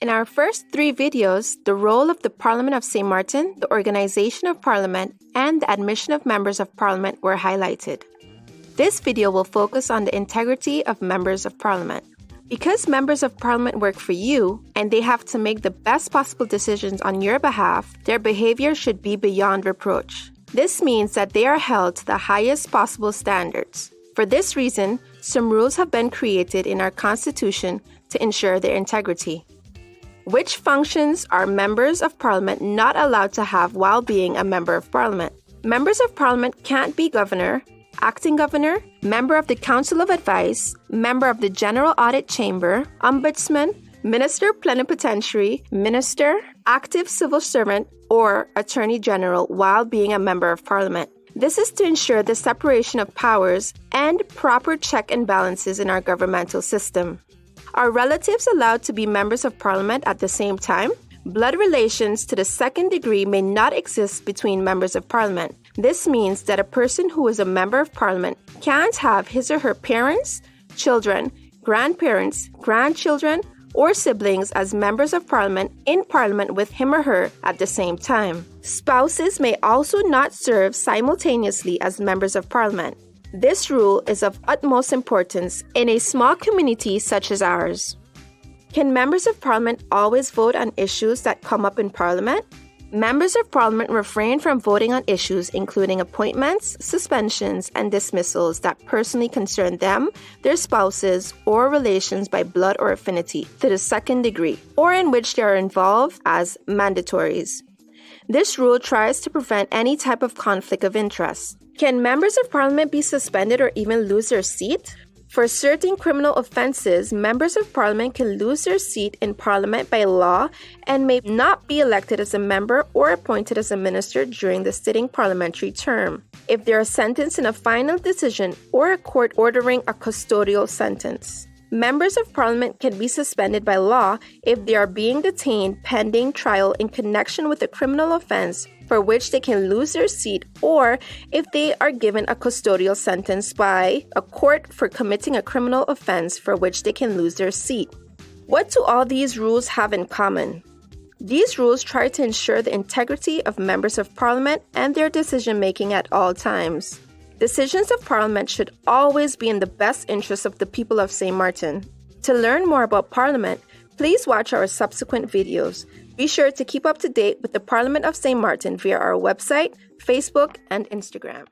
In our first 3 videos, the role of the Parliament of St. Maarten, the organization of Parliament, and the admission of members of Parliament were highlighted. This video will focus on the integrity of members of Parliament. Because members of Parliament work for you, and they have to make the best possible decisions on your behalf, their behavior should be beyond reproach. This means that they are held to the highest possible standards. For this reason, some rules have been created in our Constitution to ensure their integrity. Which functions are members of Parliament not allowed to have while being a member of Parliament? Members of Parliament can't be governor, acting governor, member of the Council of Advice, member of the General Audit Chamber, ombudsman, minister plenipotentiary, minister, active civil servant, or attorney general while being a member of Parliament. This is to ensure the separation of powers and proper check and balances in our governmental system. Are relatives allowed to be members of Parliament at the same time? Blood relations to the second degree may not exist between members of Parliament. This means that a person who is a member of Parliament can't have his or her parents, children, grandparents, grandchildren, or siblings as members of Parliament in Parliament with him or her at the same time. Spouses may also not serve simultaneously as members of Parliament. This rule is of utmost importance in a small community such as ours. Can members of Parliament always vote on issues that come up in Parliament? Members of Parliament refrain from voting on issues including appointments, suspensions, and dismissals that personally concern them, their spouses, or relations by blood or affinity to the second degree, or in which they are involved as mandatories. This rule tries to prevent any type of conflict of interest. Can members of Parliament be suspended or even lose their seat? For certain criminal offences, members of Parliament can lose their seat in Parliament by law and may not be elected as a member or appointed as a minister during the sitting parliamentary term, if they are sentenced in a final decision or a court ordering a custodial sentence. Members of Parliament can be suspended by law if they are being detained pending trial in connection with a criminal offence for which they can lose their seat, or if they are given a custodial sentence by a court for committing a criminal offence for which they can lose their seat. What do all these rules have in common? These rules try to ensure the integrity of members of Parliament and their decision-making at all times. Decisions of Parliament should always be in the best interest of the people of St. Maarten. To learn more about Parliament, please watch our subsequent videos. Be sure to keep up to date with the Parliament of St. Maarten via our website, Facebook, and Instagram.